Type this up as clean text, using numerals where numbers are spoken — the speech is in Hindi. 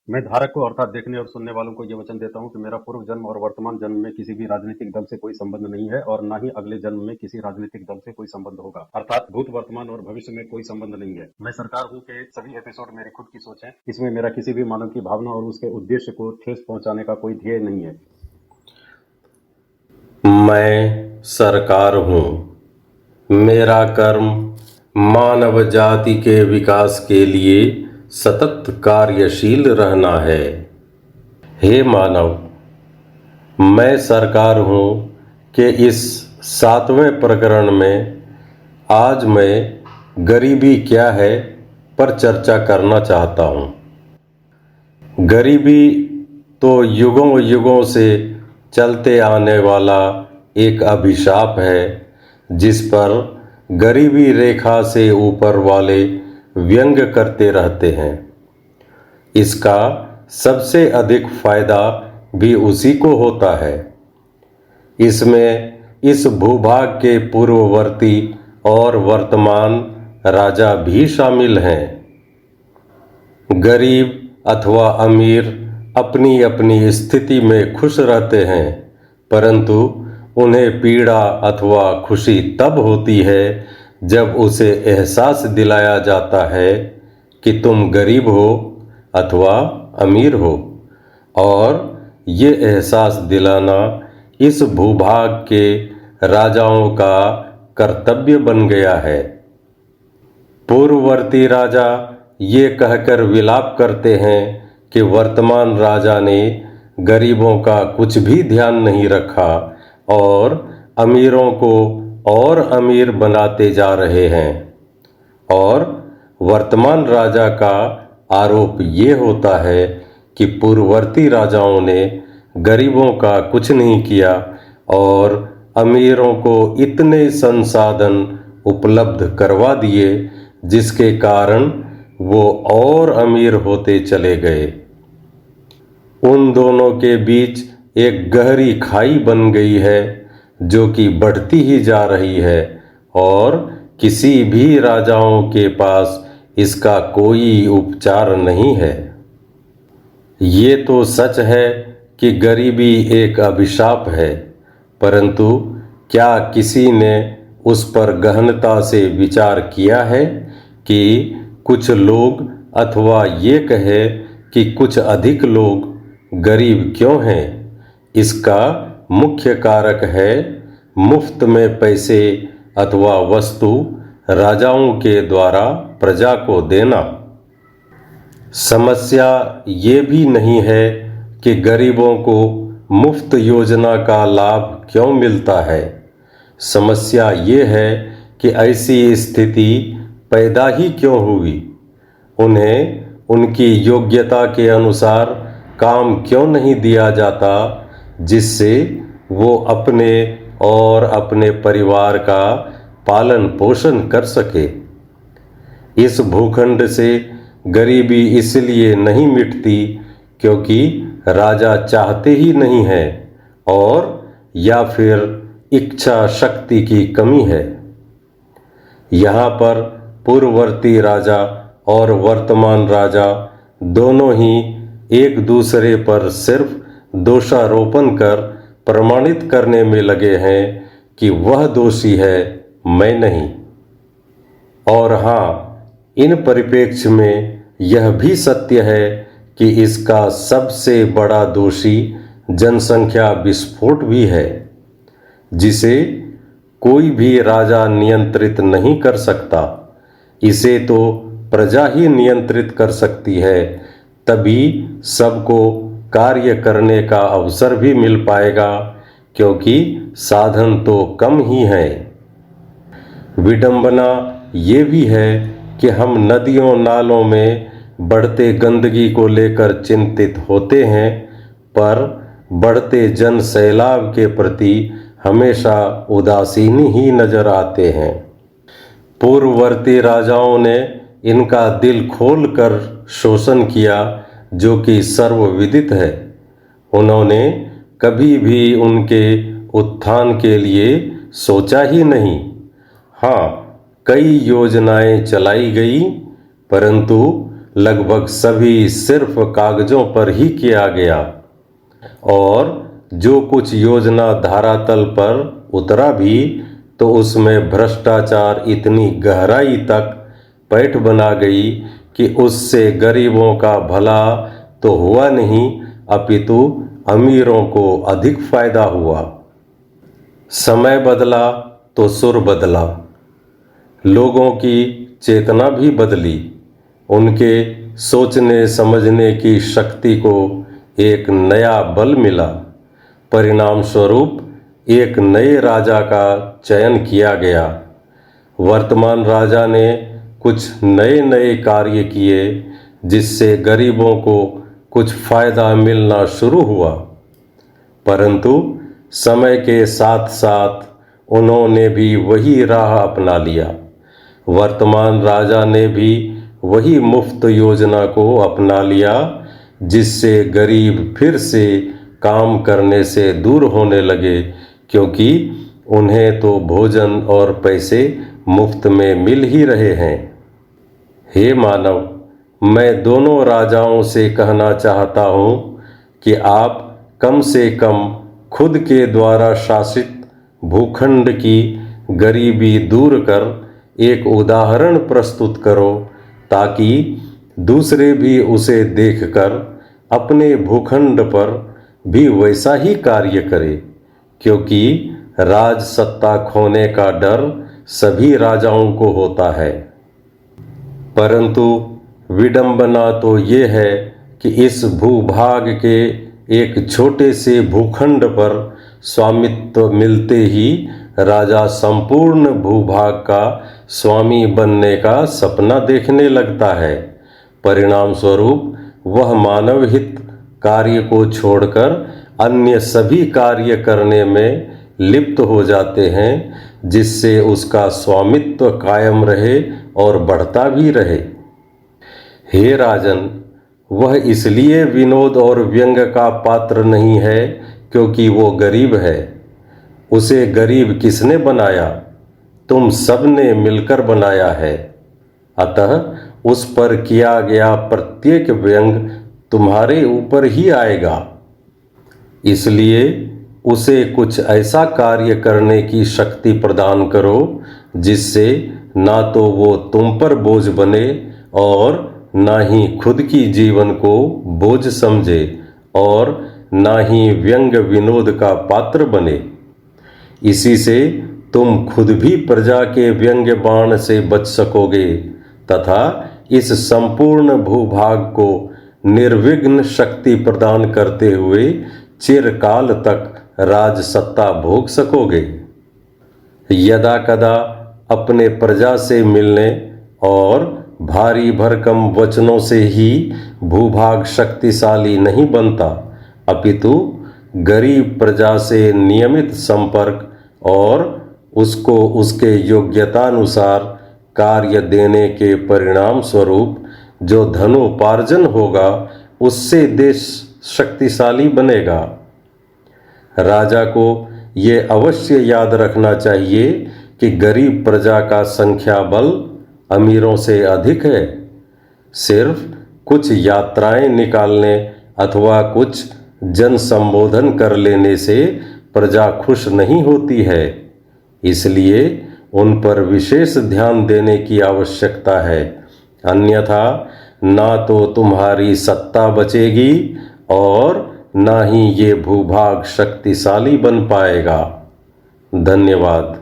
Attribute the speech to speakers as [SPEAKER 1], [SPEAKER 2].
[SPEAKER 1] मैं धारक को अर्थात देखने और सुनने वालों को ये वचन देता हूँ कि मेरा पूर्व जन्म और वर्तमान जन्म में किसी भी राजनीतिक दल से कोई संबंध नहीं है और ना ही अगले जन्म में किसी राजनीतिक दल से कोई संबंध होगा। अर्थात भूत, वर्तमान और भविष्य में कोई संबंध नहीं है। मैं सरकार हूँ के सभी एपिसोड मेरी खुद की सोच है। इसमें मेरा किसी भी मानव की भावना और उसके उद्देश्य को ठेस पहुंचाने का कोई ध्येय नहीं है।
[SPEAKER 2] मैं सरकार हूँ। मेरा कर्म मानव जाति के विकास के लिए सतत कार्यशील रहना है। हे मानव, मैं सरकार हूँ कि इस 7वें प्रकरण में आज मैं गरीबी क्या है पर चर्चा करना चाहता हूँ। गरीबी तो युगों युगों से चलते आने वाला एक अभिशाप है जिस पर गरीबी रेखा से ऊपर वाले व्यंग करते रहते हैं। इसका सबसे अधिक फायदा भी उसी को होता है। इसमें इस भूभाग के पूर्ववर्ती और वर्तमान राजा भी शामिल हैं। गरीब अथवा अमीर अपनी अपनी स्थिति में खुश रहते हैं, परंतु उन्हें पीड़ा अथवा खुशी तब होती है जब उसे एहसास दिलाया जाता है कि तुम गरीब हो अथवा अमीर हो, और ये एहसास दिलाना इस भूभाग के राजाओं का कर्तव्य बन गया है। पूर्ववर्ती राजा ये कहकर विलाप करते हैं कि वर्तमान राजा ने गरीबों का कुछ भी ध्यान नहीं रखा और अमीरों को और अमीर बनाते जा रहे हैं, और वर्तमान राजा का आरोप ये होता है कि पूर्ववर्ती राजाओं ने गरीबों का कुछ नहीं किया और अमीरों को इतने संसाधन उपलब्ध करवा दिए जिसके कारण वो और अमीर होते चले गए। उन दोनों के बीच एक गहरी खाई बन गई है जो कि बढ़ती ही जा रही है, और किसी भी राजाओं के पास इसका कोई उपचार नहीं है। ये तो सच है कि गरीबी एक अभिशाप है, परंतु क्या किसी ने उस पर गहनता से विचार किया है कि कुछ लोग अथवा ये कहे कि कुछ अधिक लोग गरीब क्यों हैं? इसका मुख्य कारक है मुफ्त में पैसे अथवा वस्तु राजाओं के द्वारा प्रजा को देना। समस्या ये भी नहीं है कि गरीबों को मुफ्त योजना का लाभ क्यों मिलता है। समस्या ये है कि ऐसी स्थिति पैदा ही क्यों हुई। उन्हें उनकी योग्यता के अनुसार काम क्यों नहीं दिया जाता जिससे वो अपने और अपने परिवार का पालन पोषण कर सके। इस भूखंड से गरीबी इसलिए नहीं मिटती क्योंकि राजा चाहते ही नहीं है और या फिर इच्छा शक्ति की कमी है। यहाँ पर पूर्ववर्ती राजा और वर्तमान राजा दोनों ही एक दूसरे पर सिर्फ दोषारोपण कर प्रमाणित करने में लगे हैं कि वह दोषी है, मैं नहीं। और हाँ, इन परिप्रेक्ष्य में यह भी सत्य है कि इसका सबसे बड़ा दोषी जनसंख्या विस्फोट भी है, जिसे कोई भी राजा नियंत्रित नहीं कर सकता। इसे तो प्रजा ही नियंत्रित कर सकती है, तभी सबको कार्य करने का अवसर भी मिल पाएगा, क्योंकि साधन तो कम ही हैं। विडंबना ये भी है कि हम नदियों नालों में बढ़ते गंदगी को लेकर चिंतित होते हैं, पर बढ़ते जन सैलाब के प्रति हमेशा उदासीन ही नजर आते हैं। पूर्ववर्ती राजाओं ने इनका दिल खोलकर शोषण किया, जो कि सर्वविदित है। उन्होंने कभी भी उनके उत्थान के लिए सोचा ही नहीं। हाँ, कई योजनाएं चलाई गई, परंतु लगभग सभी सिर्फ कागजों पर ही किया गया और जो कुछ योजना धरातल पर उतरा भी तो उसमें भ्रष्टाचार इतनी गहराई तक पैठ बना गई कि उससे गरीबों का भला तो हुआ नहीं अपितु अमीरों को अधिक फायदा हुआ। समय बदला तो सुर बदला, लोगों की चेतना भी बदली, उनके सोचने समझने की शक्ति को एक नया बल मिला। परिणाम स्वरूप एक नए राजा का चयन किया गया। वर्तमान राजा ने कुछ नए नए कार्य किए जिससे गरीबों को कुछ फायदा मिलना शुरू हुआ, परंतु समय के साथ साथ उन्होंने भी वही राह अपना लिया। वर्तमान राजा ने भी वही मुफ्त योजना को अपना लिया जिससे गरीब फिर से काम करने से दूर होने लगे, क्योंकि उन्हें तो भोजन और पैसे मुफ्त में मिल ही रहे हैं। हे मानव, मैं दोनों राजाओं से कहना चाहता हूँ कि आप कम से कम खुद के द्वारा शासित भूखंड की गरीबी दूर कर एक उदाहरण प्रस्तुत करो, ताकि दूसरे भी उसे देखकर अपने भूखंड पर भी वैसा ही कार्य करें, क्योंकि राज सत्ता खोने का डर सभी राजाओं को होता है। परंतु विडंबना तो ये है कि इस भूभाग के एक छोटे से भूखंड पर स्वामित्व मिलते ही राजा संपूर्ण भूभाग का स्वामी बनने का सपना देखने लगता है। परिणाम स्वरूप वह मानव हित कार्य को छोड़कर अन्य सभी कार्य करने में लिप्त हो जाते हैं, जिससे उसका स्वामित्व कायम रहे और बढ़ता भी रहे। हे राजन, वह इसलिए विनोद और व्यंग का पात्र नहीं है क्योंकि वो गरीब है। उसे गरीब किसने बनाया? तुम सबने मिलकर बनाया है। अतः उस पर किया गया प्रत्येक व्यंग तुम्हारे ऊपर ही आएगा। इसलिए उसे कुछ ऐसा कार्य करने की शक्ति प्रदान करो जिससे ना तो वो तुम पर बोझ बने और ना ही खुद की जीवन को बोझ समझे और ना ही व्यंग विनोद का पात्र बने। इसी से तुम खुद भी प्रजा के व्यंग्य बाण से बच सकोगे तथा इस संपूर्ण भूभाग को निर्विघ्न शक्ति प्रदान करते हुए चिरकाल तक राज सत्ता भोग सकोगे। यदा कदा अपने प्रजा से मिलने और भारी भरकम वचनों से ही भूभाग शक्तिशाली नहीं बनता, अपितु गरीब प्रजा से नियमित संपर्क और उसको उसके योग्यतानुसार कार्य देने के परिणाम स्वरूप जो धनोपार्जन होगा, उससे देश शक्तिशाली बनेगा। राजा को ये अवश्य याद रखना चाहिए कि गरीब प्रजा का संख्या बल अमीरों से अधिक है। सिर्फ कुछ यात्राएं निकालने अथवा कुछ जन संबोधन कर लेने से प्रजा खुश नहीं होती है, इसलिए उन पर विशेष ध्यान देने की आवश्यकता है। अन्यथा ना तो तुम्हारी सत्ता बचेगी और ना ही ये भूभाग शक्तिशाली बन पाएगा। धन्यवाद।